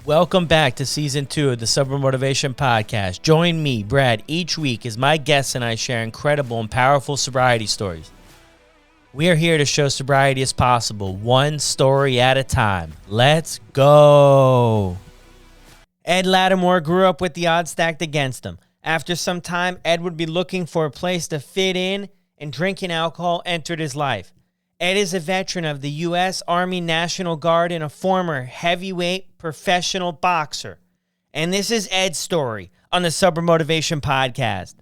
Welcome back to Season 2 of the Sober Motivation Podcast. Join me, Brad, each week as my guests and I share incredible and powerful sobriety stories. We are here to show sobriety is possible, one story at a time. Let's go. Ed Latimore grew up with the odds stacked against him. After some time, Ed would be looking for a place to fit in, and drinking alcohol entered his life. Ed is a veteran of the U.S. Army National Guard and a former heavyweight professional boxer. And this is Ed's story on the Sober Motivation Podcast.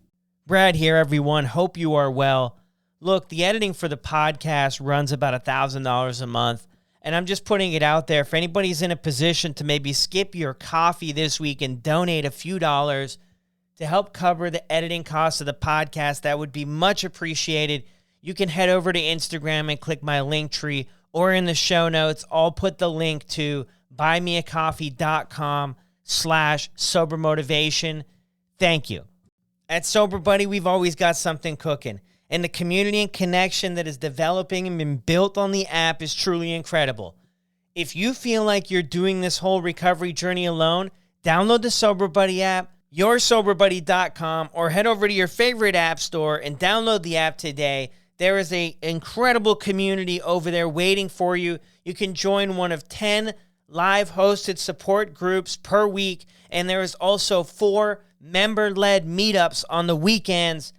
Brad here, everyone. Hope you are well. Look, the editing for the podcast runs about $1,000 a month, and I'm just putting it out there. If anybody's in a position to maybe skip your coffee this week and donate a few dollars to help cover the editing costs of the podcast, that would be much appreciated. You can head over to Instagram and click my link tree, or in the show notes, I'll put the link to buymeacoffee.com/sobermotivation. Thank you. At Sober Buddy, we've always got something cooking, and the community and connection that is developing and been built on the app is truly incredible. If you feel like you're doing this whole recovery journey alone, download the Sober Buddy app, yoursoberbuddy.com, or head over to your favorite app store and download the app today. There is an incredible community over there waiting for you. You can join one of 10 live hosted support groups per week, and there is also 4 member-led meetups on the weekends.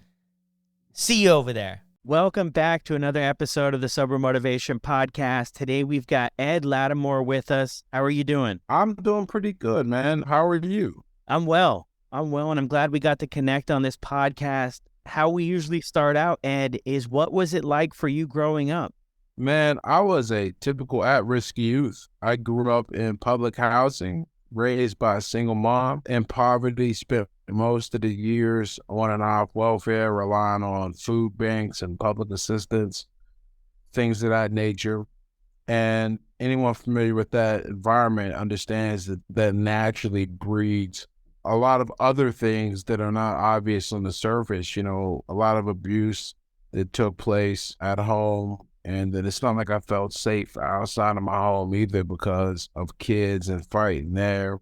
See you over there. Welcome back to another episode of the Sober Motivation Podcast. Today we've got Ed Latimore with us. How are you doing? I'm doing pretty good, man. How are you? I'm well, and I'm glad we got to connect on this podcast. How we usually start out, Ed, is what was it like for you growing up? Man, I was a typical at-risk youth. I grew up in public housing, raised by a single mom, in poverty, spent most of the years on and off welfare, relying on food banks and public assistance, things of that nature. And anyone familiar with that environment understands that naturally breeds a lot of other things that are not obvious on the surface, a lot of abuse that took place at home. And that it's not like I felt safe outside of my home either because of kids and fighting there.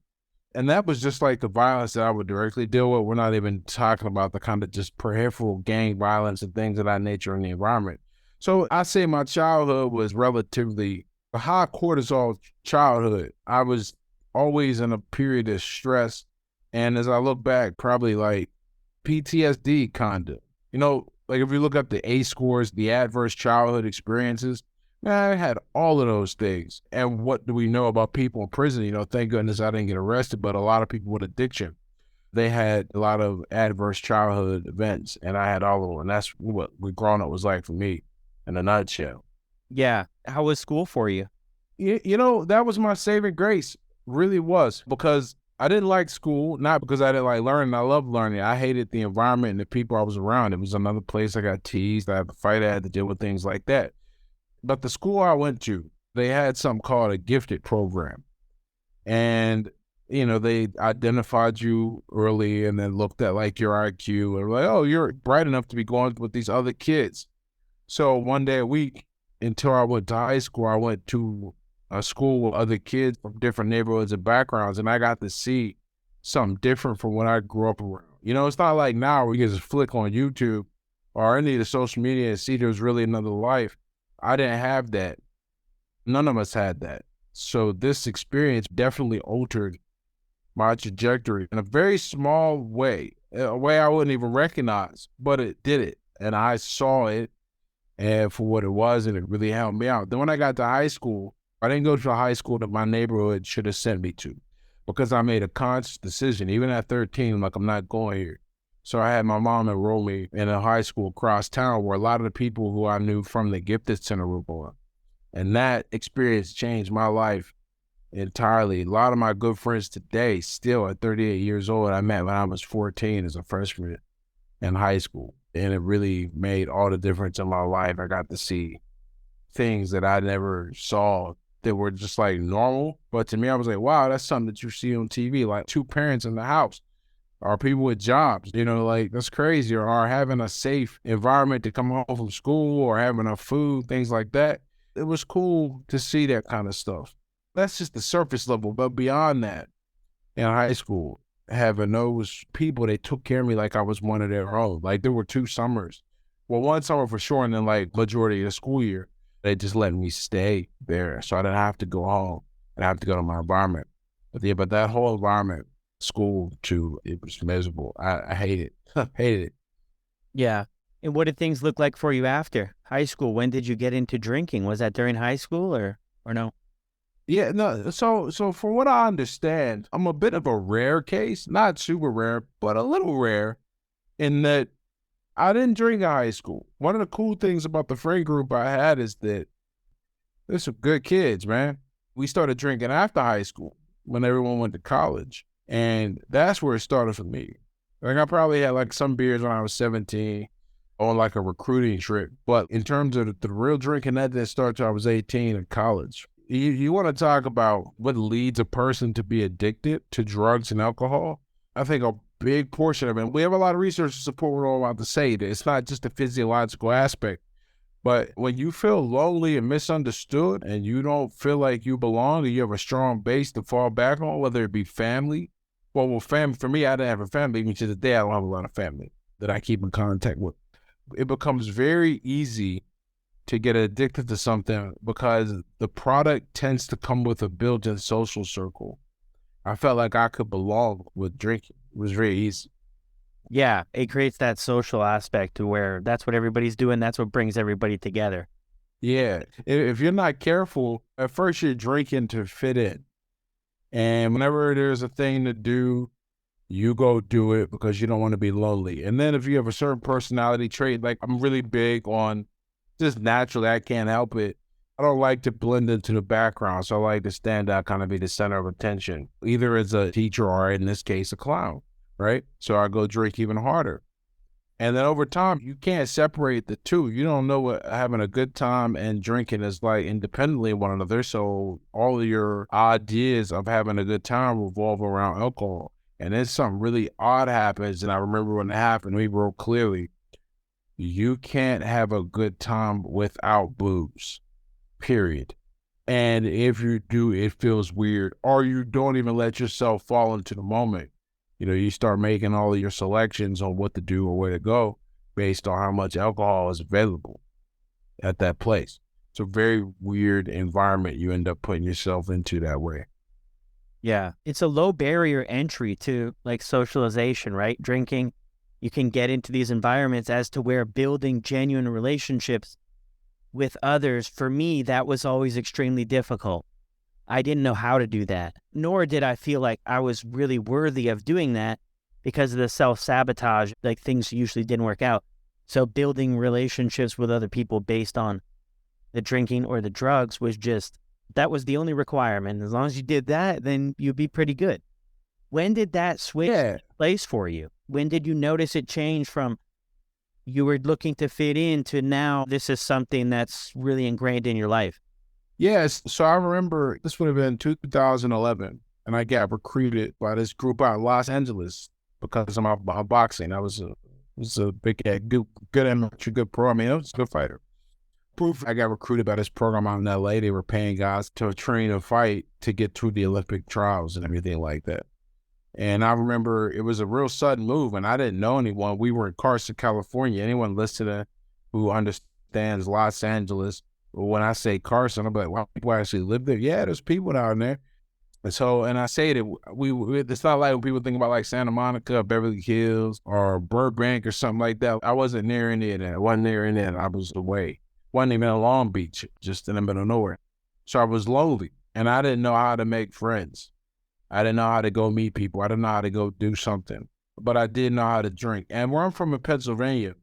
And that was just like the violence that I would directly deal with. We're not even talking about the kind of just peripheral gang violence and things of that nature in the environment. So I say my childhood was relatively a high cortisol childhood. I was always in a period of stress. And as I look back, probably like PTSD kind of, like if you look up the ACE scores, the adverse childhood experiences, man, I had all of those things. And what do we know about people in prison? Thank goodness I didn't get arrested, but a lot of people with addiction, they had a lot of adverse childhood events, and I had all of them. And that's what growing up was like for me in a nutshell. Yeah. How was school for you? That was my saving grace, really was, because I didn't like school, not because I didn't like learning. I loved learning. I hated the environment and the people I was around. It was another place I got teased. I had to fight. I had to deal with things like that. But the school I went to, they had something called a gifted program. And, they identified you early and then looked at like your IQ and were like, oh, you're bright enough to be going with these other kids. So one day a week until I went to high school, I went to a school with other kids from different neighborhoods and backgrounds, and I got to see something different from what I grew up around. It's not like now where you can just flick on YouTube or any of the social media and see there's really another life. I didn't have that. None of us had that. So this experience definitely altered my trajectory in a very small way, a way I wouldn't even recognize, but it did it. And I saw it and for what it was, and it really helped me out. Then when I got to high school, I didn't go to a high school that my neighborhood should have sent me to because I made a conscious decision. Even at 13, I'm like, I'm not going here. So I had my mom enroll me in a high school across town where a lot of the people who I knew from the Gifted Center were going. And that experience changed my life entirely. A lot of my good friends today, still at 38 years old, I met when I was 14 as a freshman in high school. And it really made all the difference in my life. I got to see things that I never saw that were just like normal. But to me, I was like, wow, that's something that you see on TV, like 2 parents in the house or people with jobs, like that's crazy, or having a safe environment to come home from school or having enough food, things like that. It was cool to see that kind of stuff. That's just the surface level. But beyond that, in high school, having those people, they took care of me like I was one of their own. Like there were 2 summers. Well, one summer for sure, and then like majority of the school year, they just let me stay there. So I didn't have to go home and I have to go to my environment. But yeah, but that whole environment, school too, it was miserable. I hate it. Hated it. Yeah. And what did things look like for you after high school? When did you get into drinking? Was that during high school or no? Yeah, no. So from what I understand, I'm a bit of a rare case, not super rare, but a little rare in that I didn't drink in high school. One of the cool things about the friend group I had is that there's some good kids, man. We started drinking after high school when everyone went to college. And that's where it started for me. Like I probably had like some beers when I was 17 on like a recruiting trip. But in terms of the real drinking, that didn't start till I was 18 in college. You want to talk about what leads a person to be addicted to drugs and alcohol? I think a big portion of it, we have a lot of research to support what I'm about to say, that it's not just a physiological aspect, but when you feel lonely and misunderstood and you don't feel like you belong and you have a strong base to fall back on, whether it be family, well, family, for me, I didn't have a family, even to the day, I don't have a lot of family that I keep in contact with. It becomes very easy to get addicted to something because the product tends to come with a built-in social circle. I felt like I could belong with drinking. It was very easy. Yeah, it creates that social aspect to where that's what everybody's doing. That's what brings everybody together. Yeah. If you're not careful, at first you're drinking to fit in. And whenever there's a thing to do, you go do it because you don't want to be lonely. And then if you have a certain personality trait, like I'm really big on just naturally, I can't help it. I don't like to blend into the background. So I like to stand out, kind of be the center of attention, either as a teacher or in this case, a clown, right? So I go drink even harder. And then over time, you can't separate the two. You don't know what having a good time and drinking is like independently of one another. So all of your ideas of having a good time revolve around alcohol. And then something really odd happens. And I remember when it happened, we wrote clearly, you can't have a good time without booze, period. And if you do, it feels weird, or you don't even let yourself fall into the moment. You know, you start making all of your selections on what to do or where to go based on how much alcohol is available at that place. It's a very weird environment you end up putting yourself into that way. Yeah. It's a low barrier entry to like socialization, right? Drinking, you can get into these environments as to where building genuine relationships with others, for me, that was always extremely difficult. I didn't know how to do that, nor did I feel like I was really worthy of doing that because of the self-sabotage, like things usually didn't work out. So building relationships with other people based on the drinking or the drugs was just, that was the only requirement. As long as you did that, then you'd be pretty good. When did that switch take place for you? When did you notice it change from you were looking to fit in to now this is something that's really ingrained in your life? Yes. So I remember this would have been 2011, and I got recruited by this group out in Los Angeles because of my boxing. I was a big, good amateur, good pro. I mean, I was a good fighter. Proof I got recruited by this program out in LA. They were paying guys to train and fight to get through the Olympic trials and everything like that. And I remember it was a real sudden move, and I didn't know anyone. We were in Carson, California. Anyone listening who understands Los Angeles, when I say Carson, I'm like, wow, people actually live there? Yeah, there's people down there. And so, and I say that it's not like when people think about like Santa Monica, Beverly Hills, or Burbank or something like that. I wasn't near any of that. I wasn't near any of that. I was away. Wasn't even in Long Beach, just in the middle of nowhere. So I was lonely, and I didn't know how to make friends. I didn't know how to go meet people. I didn't know how to go do something, but I did know how to drink. And where I'm from in Pennsylvania,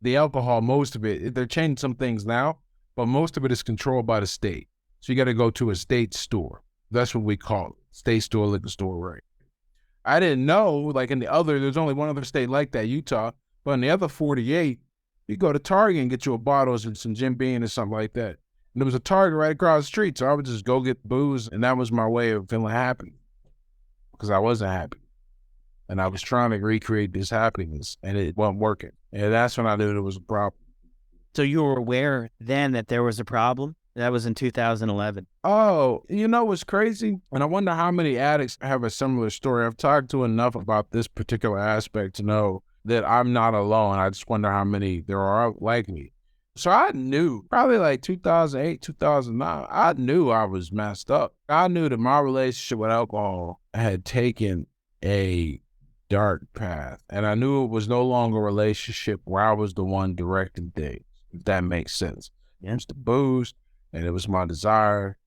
the alcohol, most of it, they're changing some things now, but most of it is controlled by the state. So you got to go to a state store. That's what we call it. State store, liquor store, right? I didn't know, like in the other, there's only one other state like that, Utah, but in the other 48, you go to Target and get you a bottle of some Jim Beam or something like that. And there was a Target right across the street, so I would just go get booze, and that was my way of feeling happy because I wasn't happy. And I was trying to recreate this happiness, and it wasn't working. And that's when I knew there was a problem. So you were aware then that there was a problem That was in 2011. Oh, you know what's crazy? And I wonder how many addicts have a similar story. I've talked to enough about this particular aspect to know that I'm not alone. I just wonder how many there are like me. So I knew probably like 2008, 2009, I knew I was messed up. I knew that my relationship with alcohol had taken a dark path. And I knew it was no longer a relationship where I was the one directing things, if that makes sense. Yeah. It was the booze and it was my desire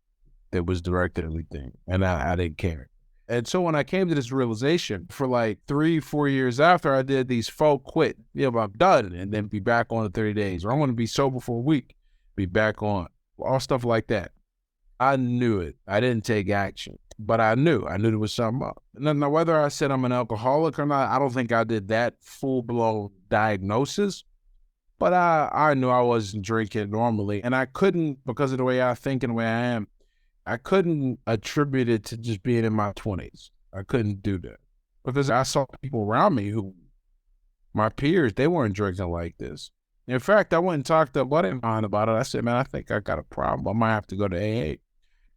that was directing everything. And I didn't care. And so when I came to this realization for like 3-4 years after, I did these folk quit, I'm done, and then be back on the 30 days, or I'm going to be sober for a week, be back on, all stuff like that. I knew it. I didn't take action, but I knew there was something up. Now, whether I said I'm an alcoholic or not, I don't think I did that full-blown diagnosis, but I knew I wasn't drinking normally, and I couldn't, because of the way I think and the way I am, I couldn't attribute it to just being in my 20s. I couldn't do that because I saw people around me who, my peers, they weren't drinking like this. In fact, I went and talked to a buddy of mine about it. I said, man, I think I got a problem. I might have to go to AA.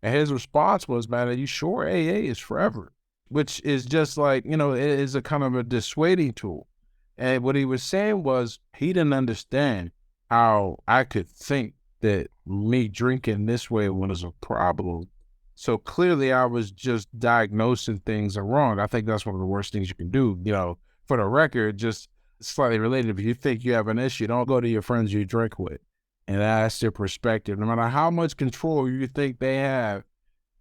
And his response was, man, are you sure AA is forever? Which is just like, it is a kind of a dissuading tool. And what he was saying was he didn't understand how I could think that me drinking this way was a problem. So clearly I was just diagnosing things are wrong. I think that's one of the worst things you can do. For the record, just slightly related, if you think you have an issue, don't go to your friends you drink with and ask their perspective. No matter how much control you think they have,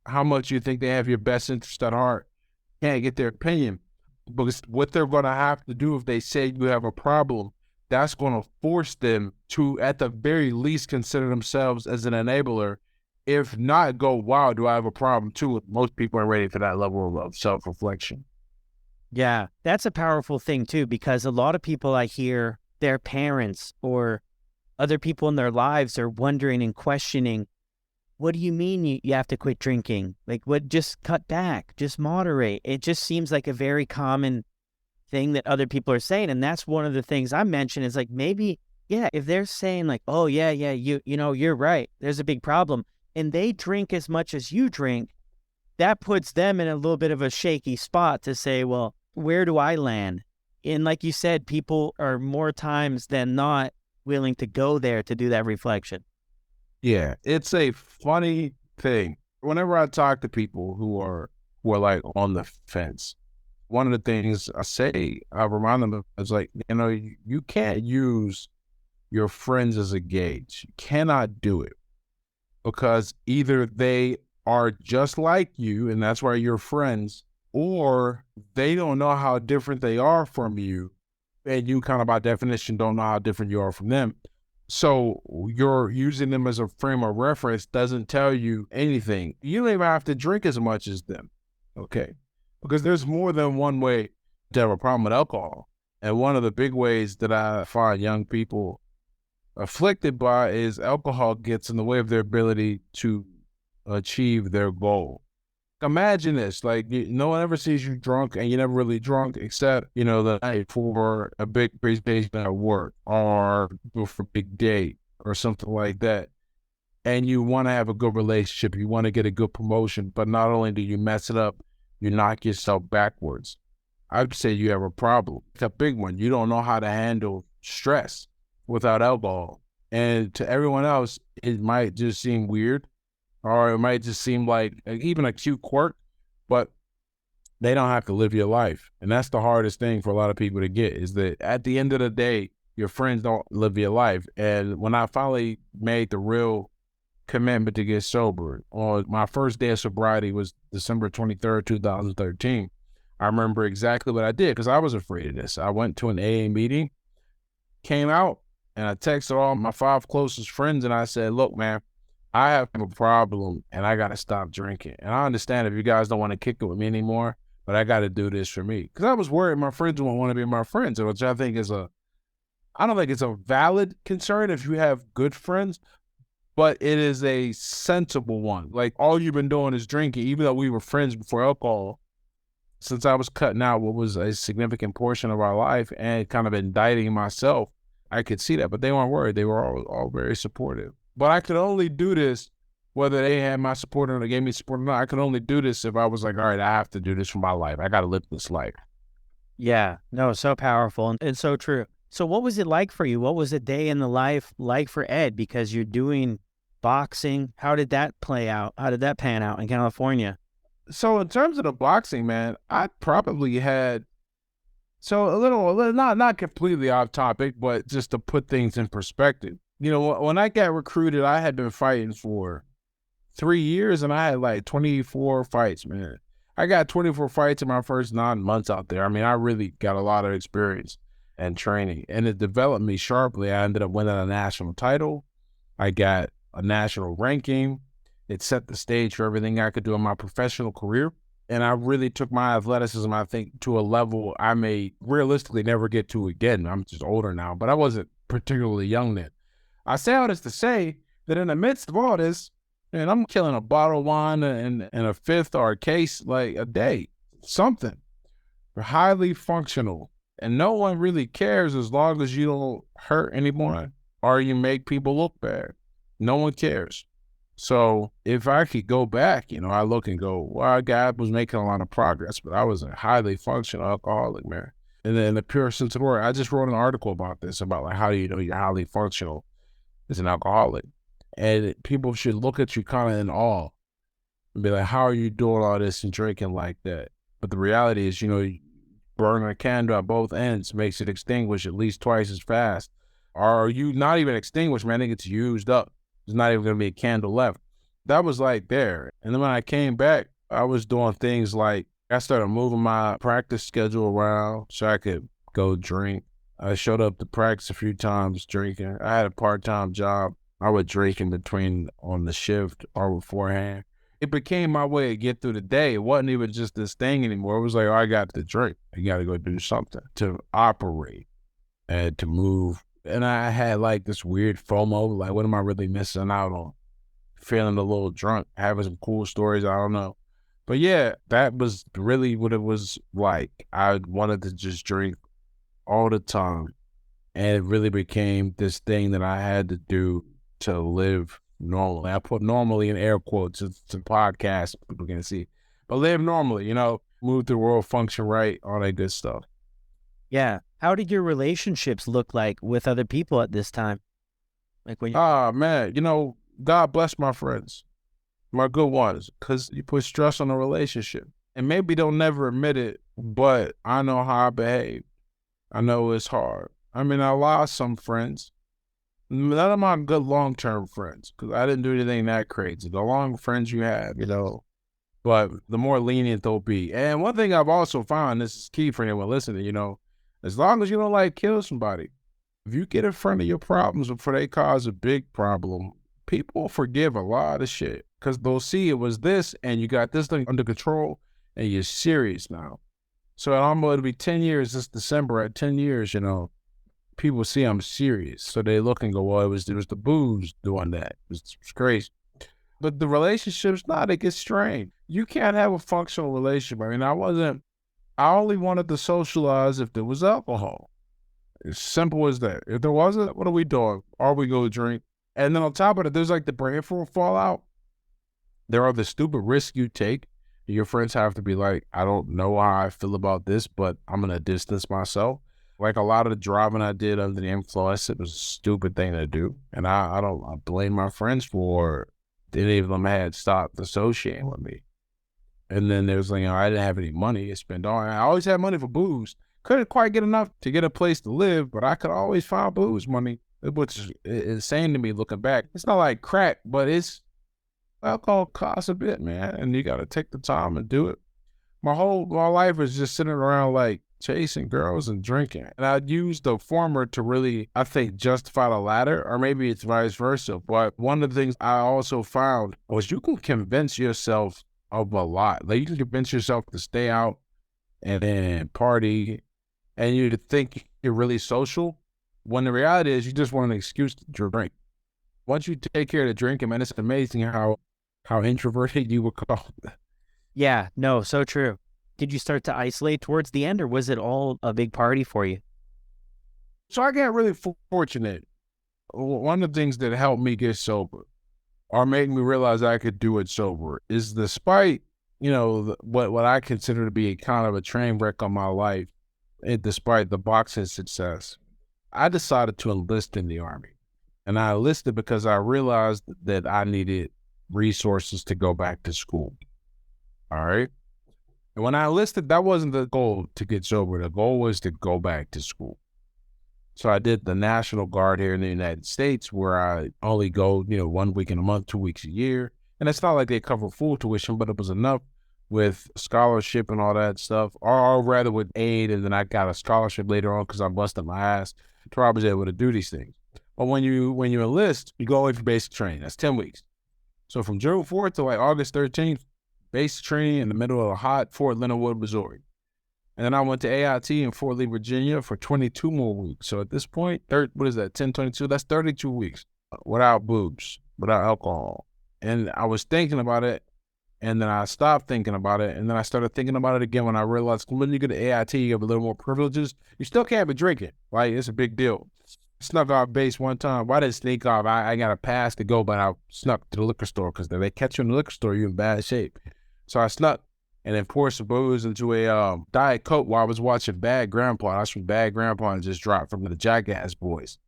how much you think they have your best interest at heart, can't get their opinion. Because what they're going to have to do if they say you have a problem, that's going to force them to, at the very least, consider themselves as an enabler. If not, go, wow, do I have a problem too? Most people are ready for that level of self-reflection. Yeah, that's a powerful thing too, because a lot of people I hear, their parents or other people in their lives are wondering and questioning, what do you mean you have to quit drinking? Like, what, just cut back, just moderate. It just seems like a very common thing that other people are saying. And that's one of the things I mentioned is like, maybe, yeah, if they're saying like, oh yeah, you're right, there's a big problem, and they drink as much as you drink, that puts them in a little bit of a shaky spot to say, well, where do I land? And like you said, people are more times than not willing to go there to do that reflection. Yeah, it's a funny thing. Whenever I talk to people who are like on the fence, one of the things I say, I remind them of is like, you can't use your friends as a gauge. You cannot do it because either they are just like you and that's why you're friends, or they don't know how different they are from you. And you kind of by definition don't know how different you are from them. So you're using them as a frame of reference doesn't tell you anything. You don't even have to drink as much as them, okay? Because there's more than one way to have a problem with alcohol. And one of the big ways that I find young people afflicted by is alcohol gets in the way of their ability to achieve their goal. Imagine this, like no one ever sees you drunk and you're never really drunk except, the night for a big presentation at work or for a big date or something like that. And you want to have a good relationship. You want to get a good promotion, but not only do you mess it up, you knock yourself backwards. I'd say you have a problem. It's a big one. You don't know how to handle stress without alcohol. And to everyone else, it might just seem weird. Or it might just seem like even a cute quirk, but they don't have to live your life. And that's the hardest thing for a lot of people to get is that at the end of the day, your friends don't live your life. And when I finally made the real commitment to get sober, on my first day of sobriety was December 23rd, 2013. I remember exactly what I did because I was afraid of this. I went to an AA meeting, came out, and I texted all my 5 closest friends and I said, look, man, I have a problem and I got to stop drinking. And I understand if you guys don't want to kick it with me anymore, but I got to do this for me. Because I was worried my friends won't want to be my friends, which I think I don't think it's a valid concern if you have good friends, but it is a sensible one. Like all you've been doing is drinking, even though we were friends before alcohol, since I was cutting out what was a significant portion of our life and kind of indicting myself, I could see that, but they weren't worried. They were all very supportive. But I could only do this whether they had my support or they gave me support or not. I could only do this if I was like, all right, I have to do this for my life. I got to live this life. Yeah, no, so powerful and so true. So what was it like for you? What was a day in the life like for Ed? Because you're doing boxing. How did that play out? How did that pan out in California? So in terms of the boxing, man, I probably had so a little not completely off topic, but just to put things in perspective. You know, when I got recruited, I had been fighting for 3 years and I had like 24 fights, man. I got 24 fights in my first 9 months out there. I mean, I really got a lot of experience and training, and it developed me sharply. I ended up winning a national title. I got a national ranking. It set the stage for everything I could do in my professional career. And I really took my athleticism, I think, to a level I may realistically never get to again. I'm just older now, but I wasn't particularly young then. I say all this to say that in the midst of all this, and I'm killing a bottle of wine and a fifth or a case like a day, something. We're highly functional. And no one really cares as long as you don't hurt anyone or you make people look bad. No one cares. So if I could go back, I look and go, well, God was making a lot of progress, but I was a highly functional alcoholic, man. And in the pure sense of the word, I just wrote an article about this, about like how do you know you're highly functional as an alcoholic. And people should look at you kind of in awe and be like, how are you doing all this and drinking like that? But the reality is, burning a candle at both ends makes it extinguish at least twice as fast. Or are you not even extinguished, man? It gets used up. There's not even going to be a candle left. That was like there. And then when I came back, I was doing things like I started moving my practice schedule around so I could go drink. I showed up to practice a few times drinking. I had a part-time job. I would drink in between on the shift or beforehand. It became my way to get through the day. It wasn't even just this thing anymore. It was like, oh, I got to drink. I got to go do something to operate and to move. And I had like this weird FOMO, like, what am I really missing out on? Feeling a little drunk, having some cool stories, I don't know. But yeah, that was really what it was like. I wanted to just drink all the time. And it really became this thing that I had to do to live normally. I put normally in air quotes. It's a podcast, people can see. But live normally, move through the world, function right, all that good stuff. Yeah. How did your relationships look like with other people at this time? Like when man, God bless my friends, my good ones, because you put stress on a relationship. And maybe they'll never admit it, but I know how I behave. I know it's hard. I mean, I lost some friends. None of my good long-term friends, because I didn't do anything that crazy. The long friends you have, but the more lenient they'll be. And one thing I've also found, this is key for anyone listening, as long as you don't kill somebody, if you get in front of your problems before they cause a big problem, people forgive a lot of shit because they'll see it was this and you got this thing under control and you're serious now. So I'm going to be 10 years this December. At 10 years, people see I'm serious. So they look and go, well, it was the booze doing that. It's crazy. But the relationships, they get strained. You can't have a functional relationship. I mean, I only wanted to socialize if there was alcohol. As simple as that. If there wasn't, what are we doing? Are we going to drink? And then on top of it, there's like the brainstorm fallout. There are the stupid risks you take. Your friends have to be like, I don't know how I feel about this, but I'm going to distance myself. Like a lot of the driving I did under the influence, it was a stupid thing to do. And I blame my friends for any of them had stopped associating with me. And then there's I didn't have any money to spend on. I always had money for booze. Couldn't quite get enough to get a place to live, but I could always find booze money, which is insane to me looking back. It's not like crack, but alcohol costs a bit, man. And you got to take the time and do it. My life was just sitting around chasing girls and drinking. And I'd use the former to really, I think, justify the latter, or maybe it's vice versa. But one of the things I also found was you can convince yourself of a lot. You can convince yourself to stay out and then party and you to think you're really social when the reality is you just want an excuse to drink. Once you take care of the drinking, man, it's amazing how introverted you become. Yeah, no, so true. Did you start to isolate towards the end or was it all a big party for you? So I got really fortunate. One of the things that helped me get sober, or made me realize I could do it sober is despite, what I consider to be a kind of a train wreck on my life, and despite the boxing success, I decided to enlist in the Army. And I enlisted because I realized that I needed resources to go back to school. All right. And when I enlisted, that wasn't the goal to get sober. The goal was to go back to school. So I did the National Guard here in the United States, where I only go, 1 week in a month, 2 weeks a year. And it's not like they cover full tuition, but it was enough with scholarship and all that stuff, or rather with aid. And then I got a scholarship later on because I busted my ass to where I was able to do these things. But when you enlist, you go away for basic training. That's 10 weeks. So from June 4th to like August 13th, basic training in the middle of a hot Fort Leonard Wood, Missouri. And then I went to AIT in Fort Lee, Virginia for 22 more weeks. So at this point, what is that, 10, 22? That's 32 weeks without booze, without alcohol. And I was thinking about it, and then I stopped thinking about it, and then I started thinking about it again when I realized when you go to AIT, you have a little more privileges. You still can't be drinking. Like, it's a big deal. Snuck off base one time. Why did it sneak off? I got a pass to go, but I snuck to the liquor store because if they catch you in the liquor store, you're in bad shape. So I snuck and then poured some booze into a Diet Coke while I was watching Bad Grandpa. I was from Bad Grandpa and just dropped from the Jackass Boys.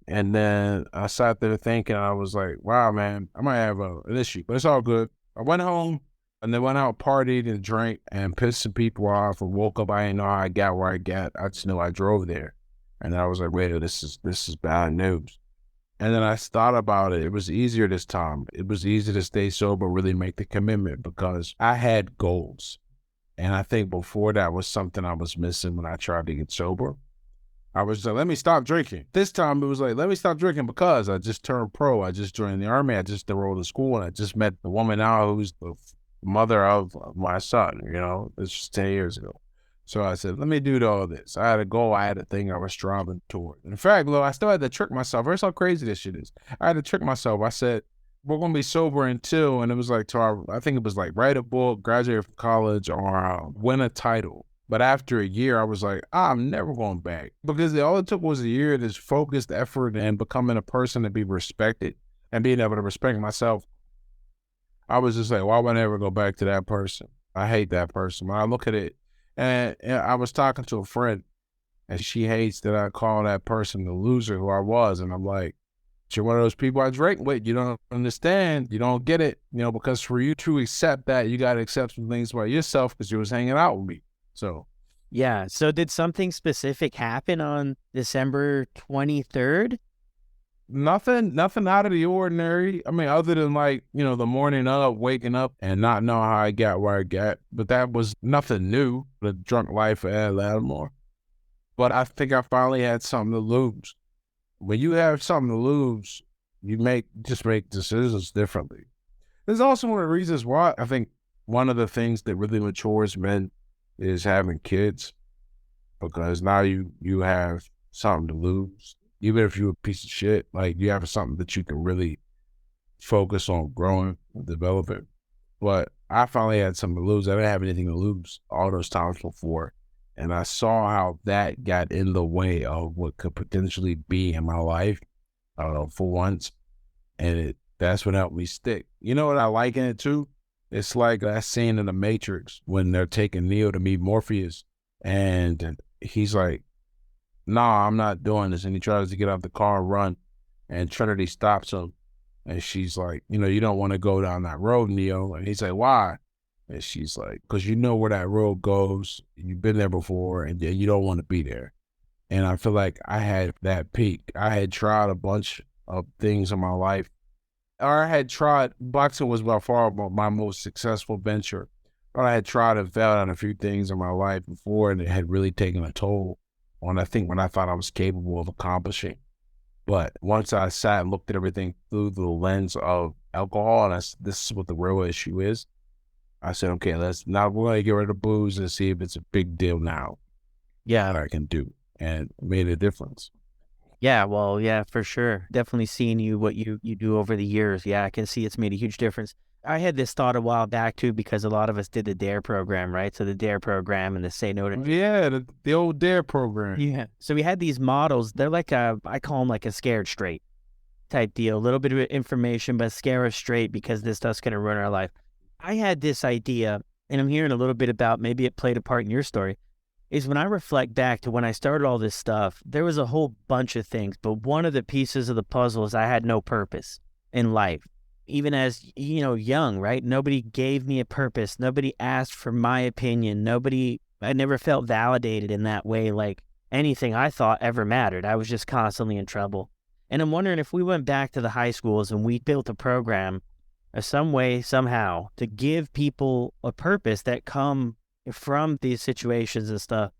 And then I sat there thinking, I was like, wow, man, I might have an issue, but it's all good. I went home and then went out, partied and drank and pissed some people off and woke up. I didn't know how I got where I got. I just knew I drove there. And then I was like, wait, this is bad news. And then I thought about it. It was easier this time. It was easy to stay sober, really make the commitment because I had goals. And I think before that was something I was missing when I tried to get sober. I was like, let me stop drinking. This time it was like, let me stop drinking because I just turned pro. I just joined the Army. I just enrolled in school and I just met the woman now who's the mother of my son, this was 10 years ago. So I said, let me do all this. I had a goal. I had a thing I was striving toward. In fact, I still had to trick myself. Here's how crazy this shit is. I had to trick myself. I said, we're going to be sober until, and it was like, I think it was like write a book, graduate from college, or win a title. But after a year, I was like, I'm never going back. Because all it took was a year of this focused effort and becoming a person to be respected and being able to respect myself. I was just like, why would I ever go back to that person? I hate that person. When I look at it, and I was talking to a friend, and she hates that I call that person the loser who I was. And I'm like, you're one of those people I drank with. You don't understand. You don't get it. Because for you to accept that, you got to accept some things by yourself because you was hanging out with me. So. Yeah. So did something specific happen on December 23rd? Nothing out of the ordinary. I mean, other than the morning of waking up and not know how I got where I got, but that was nothing new, the drunk life at Latimore. But I think I finally had something to lose. When you have something to lose, you just make decisions differently. There's also one of the reasons why I think one of the things that really matures men is having kids, because now you have something to lose. Even if you're a piece of shit, you have something that you can really focus on growing and developing. But I finally had something to lose. I didn't have anything to lose all those times before. And I saw how that got in the way of what could potentially be in my life, I don't know, for once. And that's what helped me stick. You know what I like in it too? It's like that scene in The Matrix when they're taking Neo to meet Morpheus. And he's like, nah, I'm not doing this. And he tries to get out the car and run. And Trinity stops him. And she's like, you don't want to go down that road, Neo. And he's like, why? And she's like, because you know where that road goes. You've been there before and you don't want to be there. And I feel like I had that peak. I had tried a bunch of things in my life. Boxing was by far my most successful venture. But I had tried and failed on a few things in my life before, and it had really taken a toll on, I think, what I thought I was capable of accomplishing. But once I sat and looked at everything through the lens of alcohol, and this is what the real issue is, I said, okay, we're going to get rid of booze and see if it's a big deal now. Yeah. What I can do. And it made a difference. Yeah, well, yeah, for sure. Definitely seeing what you do over the years. Yeah, I can see it's made a huge difference. I had this thought a while back too, because a lot of us did the DARE program, right? So the DARE program and the Say No to... Yeah, the old DARE program. Yeah. So we had these models. They're I call them like a scared straight type deal, a little bit of information, but scare us straight because this stuff's going to ruin our life. I had this idea, and I'm hearing a little bit about, maybe it played a part in your story, is when I reflect back to when I started all this stuff, there was a whole bunch of things, but one of the pieces of the puzzle is I had no purpose in life. Even as, young, right? Nobody gave me a purpose. Nobody asked for my opinion. I never felt validated in that way, like anything I thought ever mattered. I was just constantly in trouble. And I'm wondering if we went back to the high schools and we built a program or some way, somehow, to give people a purpose that come from these situations and stuff.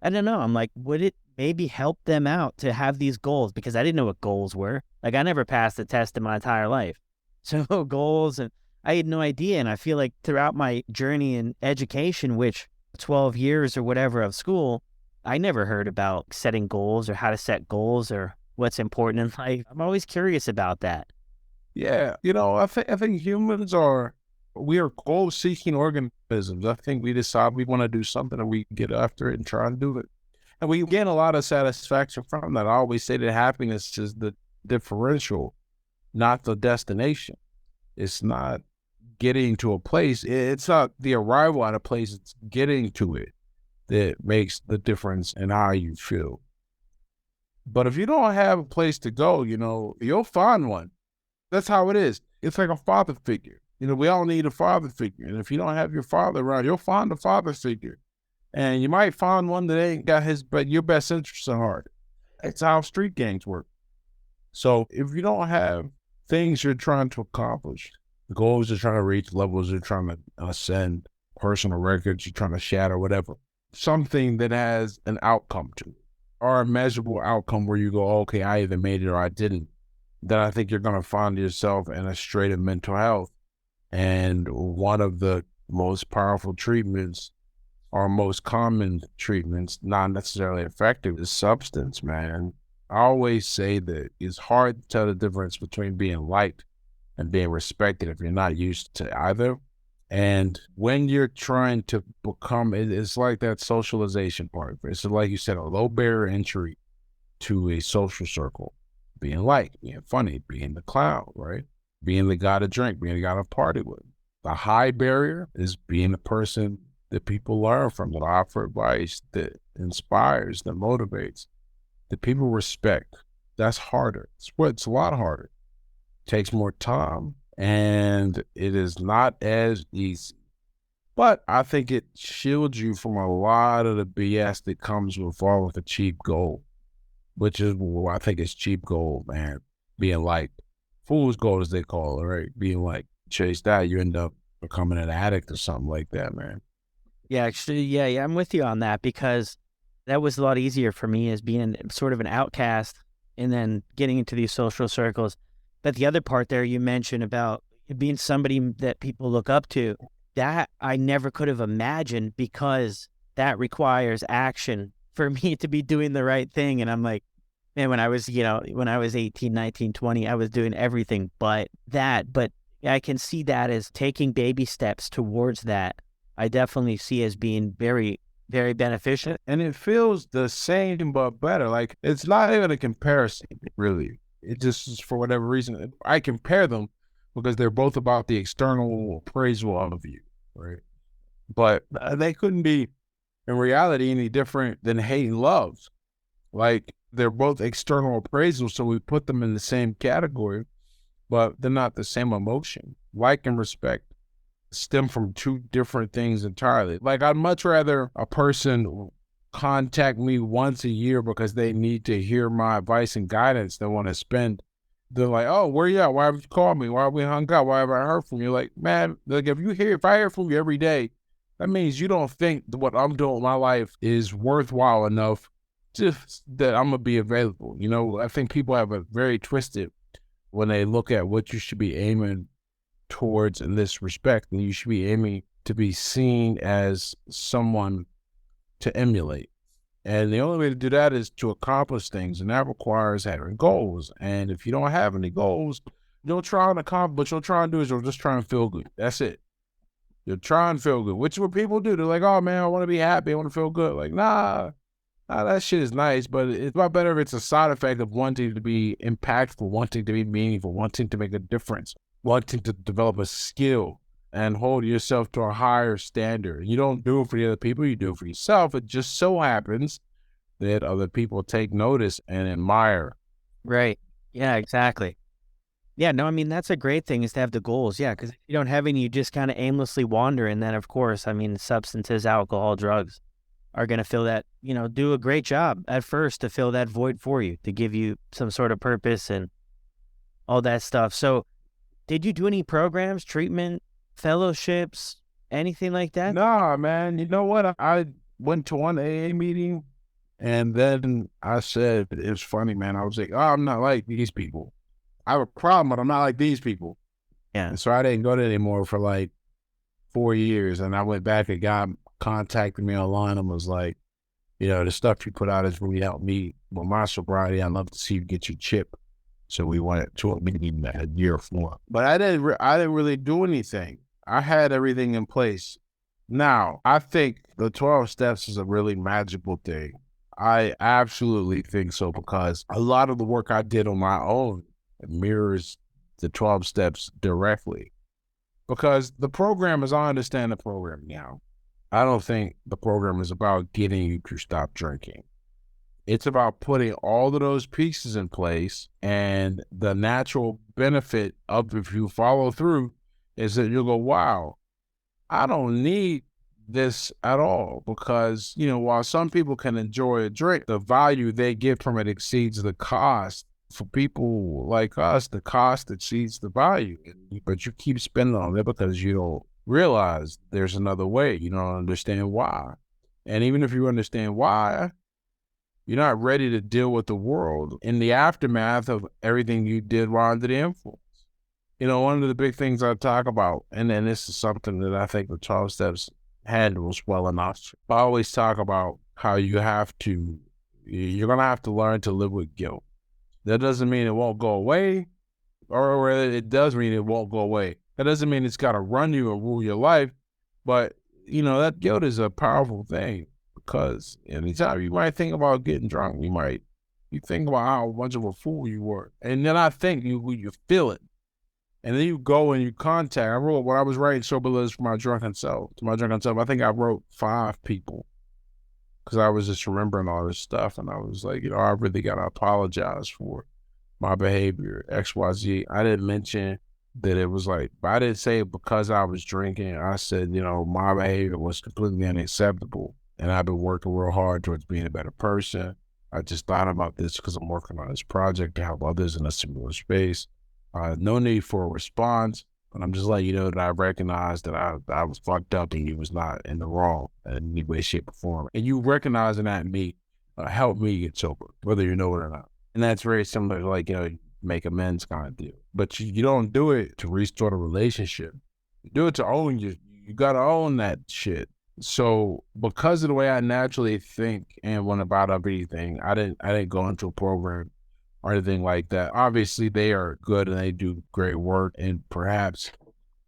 I don't know. I'm like, would it maybe help them out to have these goals? Because I didn't know what goals were. Like, I never passed a test in my entire life. So goals, and I had no idea. And I feel like throughout my journey in education, which 12 years or whatever of school, I never heard about setting goals or how to set goals or what's important in life. I'm always curious about that. Yeah, I think we are goal-seeking organisms. I think we decide we want to do something and we get after it and try and do it. And we get a lot of satisfaction from that. I always say that happiness is the differential, not the destination. It's not getting to a place. It's not the arrival at a place. It's getting to it that makes the difference in how you feel. But if you don't have a place to go, you'll find one. That's how it is. It's like a father figure. We all need a father figure. And if you don't have your father around, you'll find a father figure. And you might find one that ain't got your best interests at heart. That's how street gangs work. So if you don't have things you're trying to accomplish, the goals you're trying to reach, levels you're trying to ascend, personal records you're trying to shatter, whatever, something that has an outcome to it, or a measurable outcome where you go, okay, I either made it or I didn't, then I think you're going to find yourself in a state of mental health. And one of the most powerful treatments, or most common treatments, not necessarily effective, is substance, man. I always say that it's hard to tell the difference between being liked and being respected if you're not used to either. And when you're trying to become, it's like that socialization part. It's like you said, a low barrier entry to a social circle. Being liked, being funny, being the clown, right? Being the guy to drink, being the guy to party with. The high barrier is being the person that people learn from, that offer advice, that inspires, that motivates, that people respect. That's harder. It's a lot harder. It takes more time, and it is not as easy. But I think it shields you from a lot of the BS that comes with all of the cheap gold, which is, I think it's cheap gold, man. Being like fool's gold, as they call it, right? Being like, chase that, you end up becoming an addict or something like that, man. Yeah, actually, yeah, I'm with you on that, because that was a lot easier for me as being sort of an outcast and then getting into these social circles. But the other part there you mentioned about being somebody that people look up to, that I never could have imagined, because that requires action for me to be doing the right thing. And I'm like, man, when I was 18, 19, 20, I was doing everything but that. But I can see that as taking baby steps towards that. I definitely see as being very, very beneficial. And it feels the same but better. Like, it's not even a comparison, really. It just is, for whatever reason, I compare them because they're both about the external appraisal of you, right? But they couldn't be, in reality, any different than hate and love. Like, they're both external appraisals, so we put them in the same category, but they're not the same emotion. Like and respect stem from two different things entirely. Like, I'd much rather a person contact me once a year because they need to hear my advice and guidance than want to spend. They're like, oh, where you at? Why haven't you called me? Why have we hung out? Why have I heard from you? Like, man, like, if I hear from you every day, that means you don't think that what I'm doing in my life is worthwhile enough just that I'm going to be available. I think people have a very twisted when they look at what you should be aiming towards in this respect, and you should be aiming to be seen as someone to emulate. And the only way to do that is to accomplish things, and that requires having goals. And if you don't have any goals, you'll try and accomplish, what you'll try and do is you'll just try and feel good. That's it. You'll try and feel good, which is what people do. They're like, oh man, I want to be happy, I want to feel good. Like, nah, That shit is nice, but it's a lot better if it's a side effect of wanting to be impactful, wanting to be meaningful, wanting to make a difference, wanting to develop a skill and hold yourself to a higher standard. You don't do it for the other people, you do it for yourself. It just so happens that other people take notice and admire. Right. Yeah, exactly. Yeah, no, I mean, that's a great thing is to have the goals. Yeah, because if you don't have any, you just kind of aimlessly wander. And then, of course, I mean, substances, alcohol, drugs are going to fill that, do a great job at first to fill that void for you, to give you some sort of purpose and all that stuff. So, did you do any programs, treatment, fellowships, anything like that? Nah, man, you know what? I went to one AA meeting and then I said, it's funny, man. I was like, oh, I'm not like these people. I have a problem, but I'm not like these people. Yeah. And so I didn't go there anymore for like 4 years. And I went back, a guy contacted me online and was like, the stuff you put out has really helped me with my sobriety. I'd love to see you get your chip. So we went to a meeting a year before. But I didn't really do anything. I had everything in place. Now, I think the 12 steps is a really magical thing. I absolutely think so, because a lot of the work I did on my own mirrors the 12 steps directly. Because the program, as I understand the program now, I don't think the program is about getting you to stop drinking. It's about putting all of those pieces in place, and the natural benefit of, if you follow through, is that you'll go, wow, I don't need this at all, because, while some people can enjoy a drink, the value they get from it exceeds the cost. For people like us, the cost exceeds the value, but you keep spending on it because you don't realize there's another way. You don't understand why. And even if you understand why, you're not ready to deal with the world in the aftermath of everything you did while under the influence. One of the big things I talk about, and then this is something that I think the 12 steps handles well enough. I always talk about how you're going to have to learn to live with guilt. That doesn't mean it won't go away, or it does mean it won't go away. That doesn't mean it's got to run you or rule your life. But, that guilt is a powerful thing, because anytime you might think about getting drunk, you think about how much of a fool you were. And then I think you feel it. And then you go and you contact. I wrote, when I was writing sober letters for my drunken self, I think I wrote 5 people, because I was just remembering all this stuff. And I was like, I really got to apologize for my behavior, XYZ. I didn't mention that it was like, I didn't say because I was drinking. I said, my behavior was completely unacceptable, and I've been working real hard towards being a better person. I just thought about this because I'm working on this project to help others in a similar space. No need for a response, but I'm just letting you know that I recognize that I was fucked up and you was not in the wrong in any way, shape, or form. And you recognizing that in me helped me get sober, whether you know it or not. And that's very similar to, like, make amends kind of deal. But you don't do it to restore the relationship. You do it to own you. You got to own that shit. So because of the way I naturally think and went about everything, I didn't go into a program or anything like that. Obviously, they are good and they do great work, and perhaps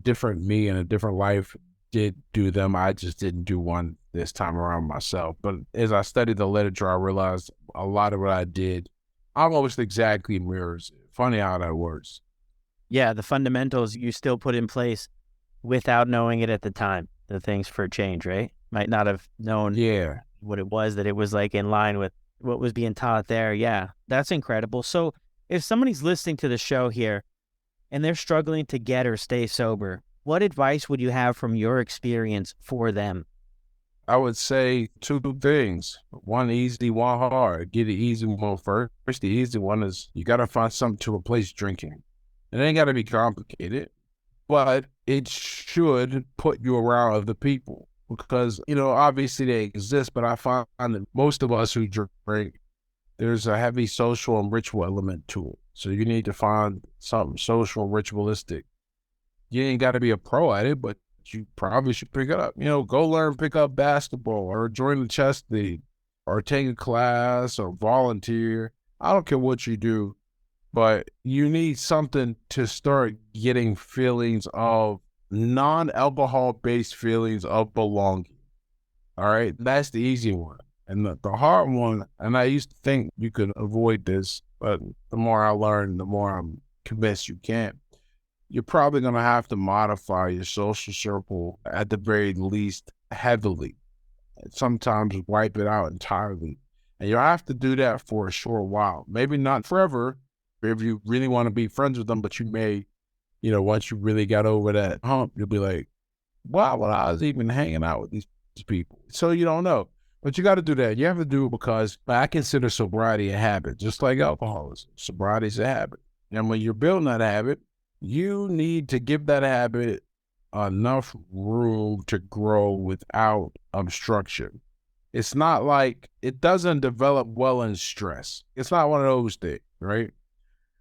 different me in a different life did do them. I just didn't do one this time around myself. But as I studied the literature, I realized a lot of what I did almost exactly mirrors it. Funny how that works. Yeah, the fundamentals you still put in place without knowing it at the time. The things for change, right? Might not have known what it was, that it was like in line with what was being taught there. Yeah, that's incredible. So if somebody's listening to the show here and they're struggling to get or stay sober, what advice would you have from your experience for them? I would say 2 things. One easy, one hard. Get the easy one first. The easy one is you got to find something to replace drinking. It ain't got to be complicated, but it should put you around other people, because, obviously they exist, but I find that most of us who drink, there's a heavy social and ritual element to it. So you need to find something social, ritualistic. You ain't got to be a pro at it, but you probably should pick it up. Go learn, pick up basketball, or join the chess league, or take a class, or volunteer. I don't care what you do, but you need something to start getting feelings of non-alcohol based feelings of belonging. All right. That's the easy one. And the hard one, and I used to think you could avoid this, but the more I learn, the more I'm convinced you can't. You're probably going to have to modify your social circle at the very least heavily, sometimes wipe it out entirely. And you'll have to do that for a short while. Maybe not forever if you really want to be friends with them, but you may, once you really got over that hump, you'll be like, wow, well, I was even hanging out with these people. So you don't know. But you got to do that. You have to do it because I consider sobriety a habit, just like alcoholism. Sobriety is a habit. And when you're building that habit, you need to give that habit enough room to grow without obstruction. It's not like it doesn't develop well in stress. It's not one of those things, right?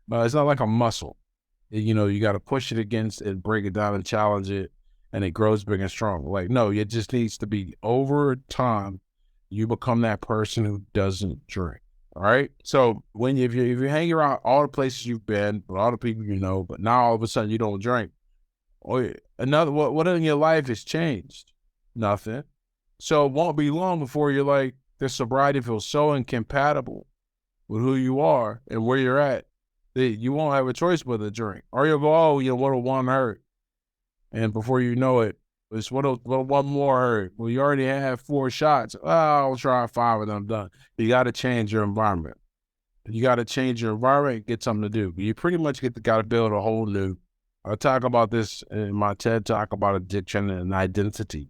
It's not like a muscle. You got to push it against it, break it down and challenge it, and it grows big and strong. Like, no, it just needs to be over time. You become that person who doesn't drink. All right. So if you hang around all the places you've been, with all the people you know, but now all of a sudden you don't drink, or what in your life has changed? Nothing. So it won't be long before you're like, this sobriety feels so incompatible with who you are and where you're at that you won't have a choice but to drink. Or you'll go, oh, what'll one hurt? And before you know it, it's what'll one more hurt? Well, you already have 4 shots. Oh, I'll try 5 and I'm done. You got to change your environment. You got to change your environment and get something to do. You pretty much got to build a whole new. I talk about this in my TED Talk about addiction and identity.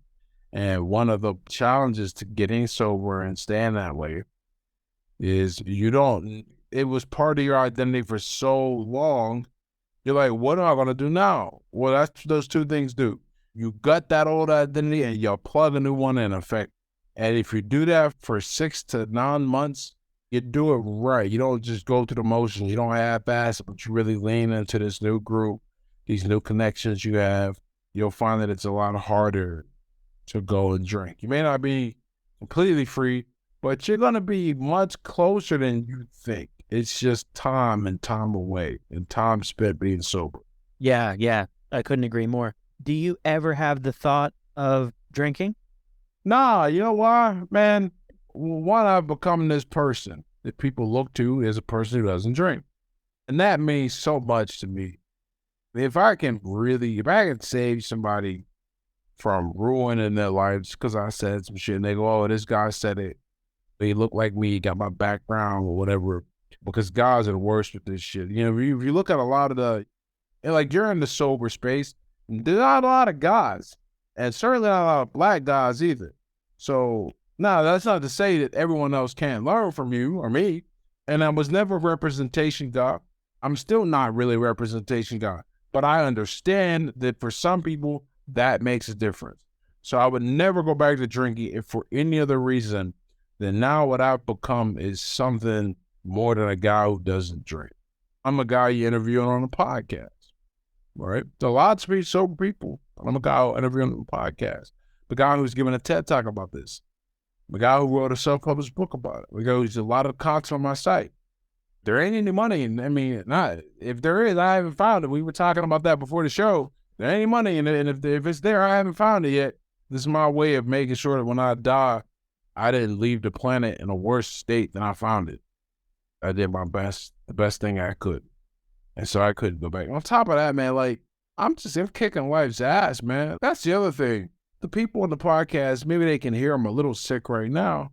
And one of the challenges to getting sober and staying that way is it was part of your identity for so long. You're like, what am I going to do now? Well, that's what those 2 things do. You gut that old identity and you plug a new one in effect. And if you do that for 6 to 9 months, you do it right. You don't just go through the motions. You don't half-ass it, but you really lean into this new group, these new connections you have. You'll find that it's a lot harder to go and drink. You may not be completely free, but you're going to be much closer than you think. It's just time and time away and time spent being sober. Yeah. I couldn't agree more. Do you ever have the thought of drinking? Nah, you know why, man? One, I've become this person that people look to as a person who doesn't drink. And that means so much to me. If I can save somebody from ruining their lives because I said some shit and they go, oh, this guy said it, he looked like me, got my background or whatever, because guys are the worst with this shit. If you look at a lot of you're in the sober space, there's not a lot of guys, and certainly not a lot of black guys either. So, no, that's not to say that everyone else can't learn from you or me. And I was never a representation guy. I'm still not really a representation guy. But I understand that for some people, that makes a difference. So I would never go back to drinking if for any other reason than now what I've become is something more than a guy who doesn't drink. I'm a guy you interview on a podcast. Right? There's a lot of sober people. I'm a guy who interviewed on a podcast. The guy who's giving a TED Talk about this. The guy who wrote a self-published book about it. We go, there's a lot of content on my site. There ain't any money. If there is, I haven't found it. We were talking about that before the show. There ain't any money in it. And if it's there, I haven't found it yet. This is my way of making sure that when I die, I didn't leave the planet in a worse state than I found it. I did my best, the best thing I could. And so I couldn't go back. On top of that, man, I'm kicking life's ass, man. That's the other thing. The people on the podcast, maybe they can hear I'm a little sick right now,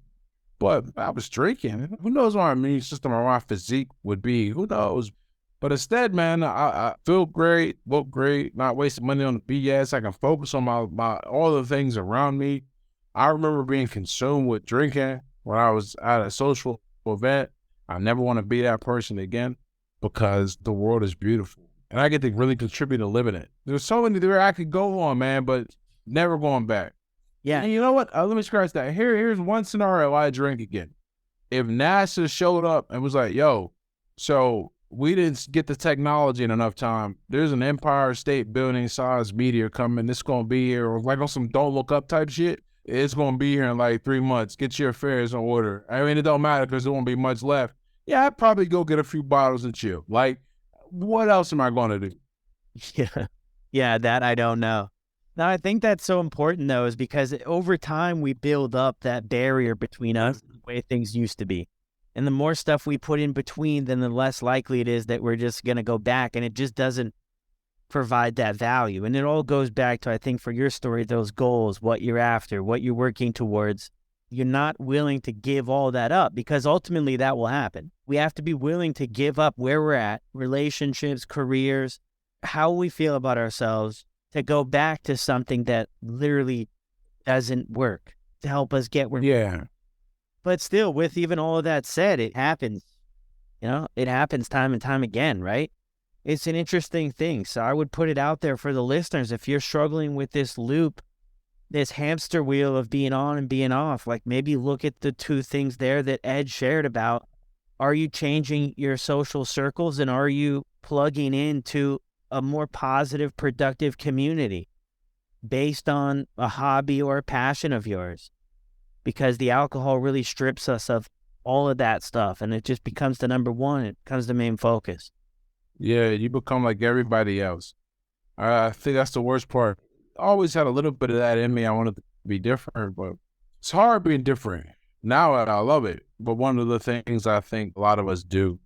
but I was drinking. Who knows what my immune system or my physique would be? Who knows? But instead, man, I feel great, look great, not wasting money on the BS. I can focus on my all the things around me. I remember being consumed with drinking when I was at a social event. I never want to be that person again because the world is beautiful. And I get to really contribute to living it. There's so many there I could go on, man, but never going back. Yeah. And you know what? Let me scratch that. Here's one scenario I drink again. If NASA showed up and was like, yo, so we didn't get the technology in enough time. There's an Empire State Building size meteor coming. It's going to be here. Or on some don't look up type shit. It's going to be here in 3 months. Get your affairs in order. It don't matter because there won't be much left. Yeah, I'd probably go get a few bottles and chill. What else am I going to do? Yeah, that I don't know. Now, I think that's so important, though, is because over time we build up that barrier between us and the way things used to be. And the more stuff we put in between, then the less likely it is that we're just going to go back. And it just doesn't provide that value. And it all goes back to, I think, for your story, those goals, what you're after, what you're working towards. You're not willing to give all that up because ultimately that will happen. We have to be willing to give up where we're at, relationships, careers, how we feel about ourselves, to go back to something that literally doesn't work to help us get where. Yeah. But still, with even all of that said, it happens. It happens time and time again, right? It's an interesting thing. So I would put it out there for the listeners. If you're struggling with this loop, this hamster wheel of being on and being off, like maybe look at the two things there that Ed shared about. Are you changing your social circles and are you plugging into a more positive, productive community based on a hobby or a passion of yours? Because the alcohol really strips us of all of that stuff and it just becomes the number one. It becomes the main focus. Yeah, you become like everybody else. I think that's the worst part. I always had a little bit of that in me. I wanted to be different, but it's hard being different. Now I love it. But one of the things I think a lot of us do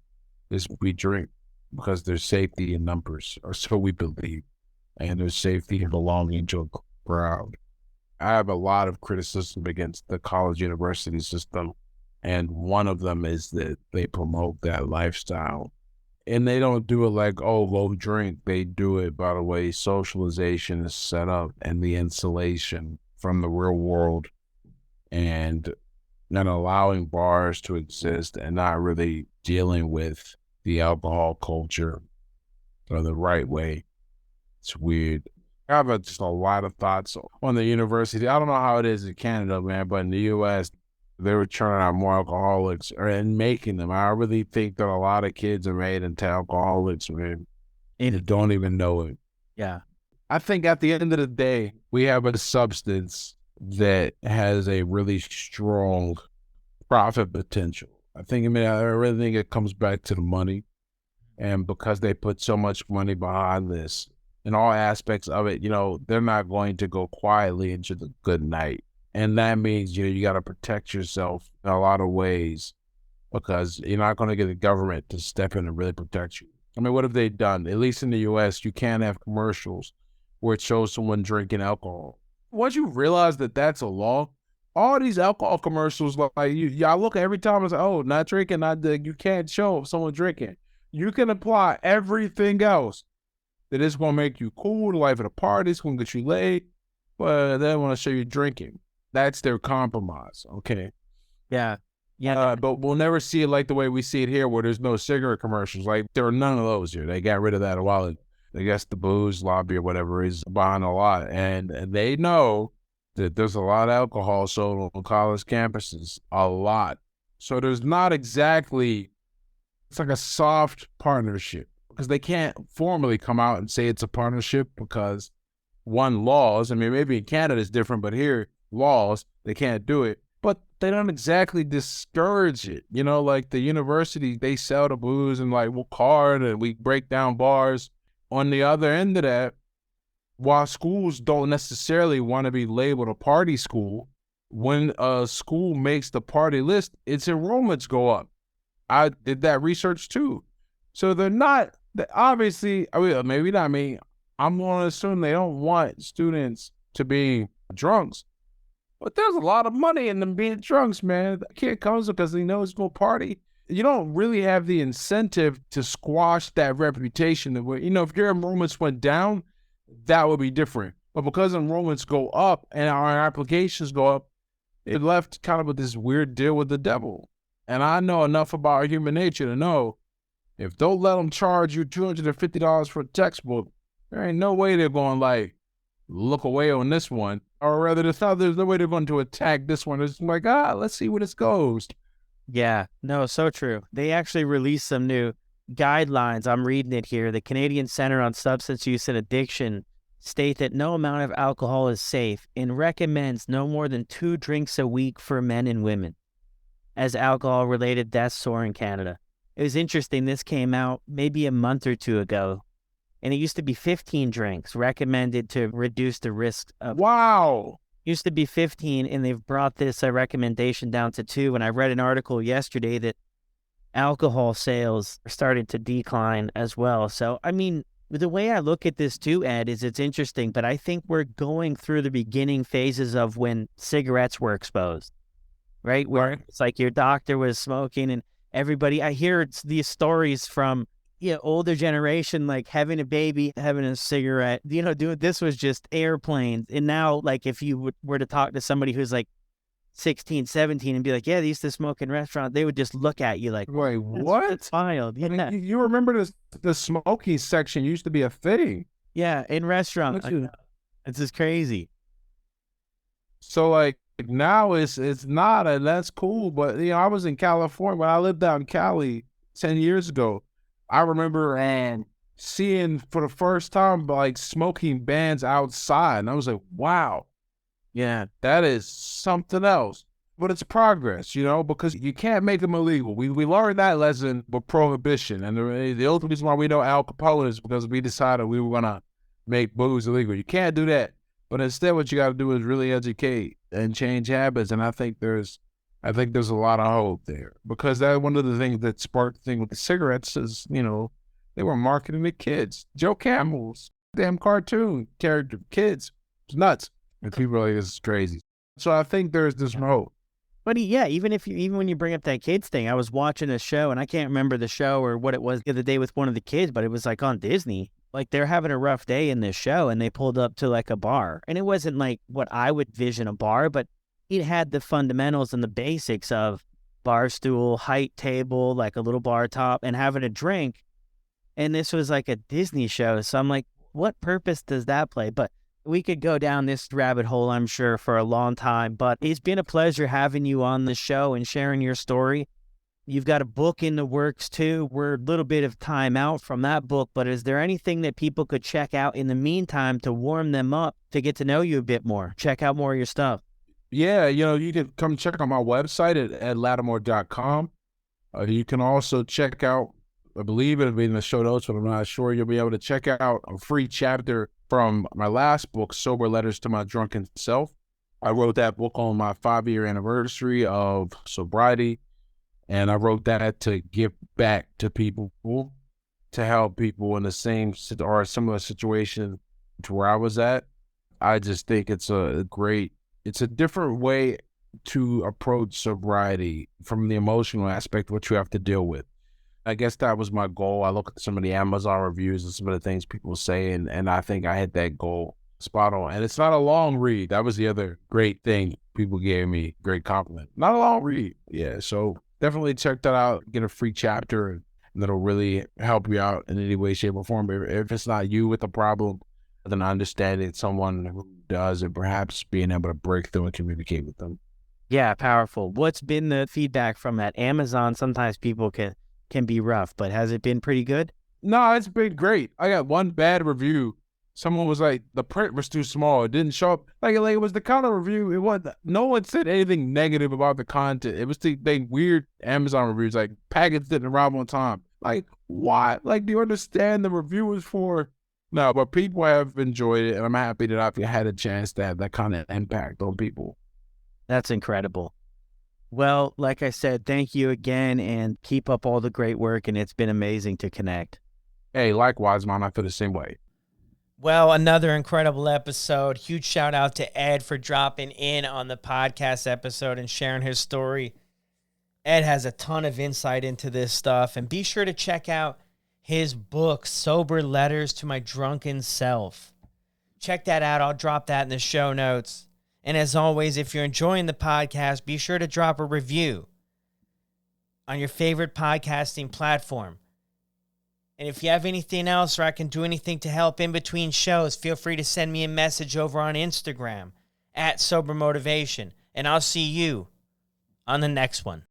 is we drink because there's safety in numbers, or so we believe. And there's safety in belonging to a crowd. I have a lot of criticism against the college university system. And one of them is that they promote that lifestyle. And they don't do it like, oh, go drink. They do it by the way socialization is set up and the insulation from the real world and not allowing bars to exist and not really dealing with the alcohol culture or the right way. It's weird. I have just a lot of thoughts on the university. I don't know how it is in Canada, man, but in the U.S., they were churning out more alcoholics and making them. I really think that a lot of kids are made into alcoholics, man. And don't even know it. Yeah. I think at the end of the day, we have a substance that has a really strong profit potential. I really think it comes back to the money. And because they put so much money behind this, in all aspects of it, they're not going to go quietly into the good night. And that means, you got to protect yourself in a lot of ways because you're not going to get the government to step in and really protect you. I mean, what have they done? At least in the U.S., you can't have commercials where it shows someone drinking alcohol. Once you realize that that's a law, all these alcohol commercials, like I look every time and say, oh, not drinking, you can't show someone drinking. You can apply everything else that is going to make you cool, the life of the party, it's going to get you laid, but they want to show you drinking. That's their compromise, okay? Yeah. But we'll never see it like the way we see it here where there's no cigarette commercials. Like, there are none of those here. They got rid of that a while ago. I guess the booze lobby or whatever is behind a lot. And they know that there's a lot of alcohol sold on college campuses, a lot. So there's not exactly, it's like a soft partnership because they can't formally come out and say it's a partnership because laws, I mean, maybe in Canada it's different, but here, laws, they can't do it. But they don't exactly discourage it. Like the university, they sell the booze and like we'll card and we break down bars. On the other end of that, while schools don't necessarily want to be labeled a party school, when a school makes the party list, its enrollments go up. I did that research too. So they're not, obviously, I mean, maybe not me. I'm going to assume they don't want students to be drunks. But there's a lot of money in them being drunks, man. The kid comes because he knows he's going to party. You don't really have the incentive to squash that reputation. If your enrollments went down, that would be different. But because enrollments go up and our applications go up, it left kind of with this weird deal with the devil. And I know enough about human nature to know if they'll let them charge you $250 for a textbook, there ain't no way they're going like, look away on this one. Or rather, there's no way they're going to attack this one. It's like, let's see where this goes. Yeah, no, so true. They actually released some new guidelines. I'm reading it here. The Canadian Center on Substance Use and Addiction state that no amount of alcohol is safe and recommends no more than 2 drinks a week for men and women as alcohol-related deaths soar in Canada. It was interesting. This came out maybe a month or two ago. And it used to be 15 drinks recommended to reduce the risk of. Wow. Used to be 15, and they've brought this recommendation down to 2. And I read an article yesterday that alcohol sales are starting to decline as well. So, I mean, the way I look at this too, Ed, is it's interesting, but I think we're going through the beginning phases of when cigarettes were exposed, right? Where it's like your doctor was smoking and everybody, I hear these stories from older generation, like having a baby, having a cigarette, doing this was just airplanes. And now, like, if you were to talk to somebody who's like 16, 17 and be like, yeah, they used to smoke in restaurants, they would just look at you like, wait, what? That's wild. Yeah. I mean, you remember the smoking section used to be a thing. Yeah, in restaurants. It's just crazy. So like now it's not, and that's cool. But I was in California when I lived out in Cali 10 years ago. I remember seeing for the first time like smoking bans outside, and I was like, wow, yeah, that is something else. But it's progress, because you can't make them illegal. We learned that lesson with prohibition, and the ultimate reason why we know Al Capone is because we decided we were gonna make booze illegal. You can't do that, but instead, what you got to do is really educate and change habits. And I think there's a lot of hope there, because that one of the things that sparked the thing with the cigarettes is, they were marketing to kids. Joe Camel's damn cartoon character, kids, it's nuts. And people are like, this is crazy. So I think there's this hope. But even when you bring up that kids thing, I was watching a show, and I can't remember the show or what it was the other day with one of the kids, but it was like on Disney. Like they're having a rough day in this show, and they pulled up to like a bar, and it wasn't like what I would vision a bar, but it had the fundamentals and the basics of bar stool, height table, like a little bar top, and having a drink. And this was like a Disney show, so I'm like, what purpose does that play? But we could go down this rabbit hole, I'm sure, for a long time, but it's been a pleasure having you on the show and sharing your story. You've got a book in the works too. We're a little bit of time out from that book, but is there anything that people could check out in the meantime to warm them up to get to know you a bit more? Check out more of your stuff. Yeah, you can come check out my website at Latimore.com. You can also check out, I believe it'll be in the show notes, but I'm not sure. You'll be able to check out a free chapter from my last book, Sober Letters to My Drunken Self. I wrote that book on my 5-year anniversary of sobriety, and I wrote that to give back to people, to help people in the same or a similar situation to where I was at. I just think it's a different way to approach sobriety from the emotional aspect of what you have to deal with. I guess that was my goal. I look at some of the Amazon reviews and some of the things people say, and I think I hit that goal spot on. And it's not a long read. That was the other great thing people gave me, great compliment. Not a long read. Yeah, so definitely check that out. Get a free chapter, and that'll really help you out in any way, shape, or form. If it's not you with the problem, then understanding someone who does, and perhaps being able to break through and communicate with them. Yeah, powerful. What's been the feedback from that? Amazon, sometimes people can be rough, but has it been pretty good? No, it's been great. I got one bad review. Someone was like, the print was too small. It didn't show up. Like it was the kind of review. It wasn't. No one said anything negative about the content. It was the weird Amazon reviews, like package didn't arrive on time. Like, why? Like, do you understand the review was for? No, but people have enjoyed it, and I'm happy that I've had a chance to have that kind of impact on people. That's incredible. Well, like I said, thank you again, and keep up all the great work, and it's been amazing to connect. Hey, likewise, man. I feel the same way. Well, another incredible episode. Huge shout out to Ed for dropping in on the podcast episode and sharing his story. Ed has a ton of insight into this stuff, and be sure to check out his book, Sober Letters to My Drunken Self. Check that out. I'll drop that in the show notes. And as always, if you're enjoying the podcast, be sure to drop a review on your favorite podcasting platform. And if you have anything else, or I can do anything to help in between shows, feel free to send me a message over on Instagram @SoberMotivation. And I'll see you on the next one.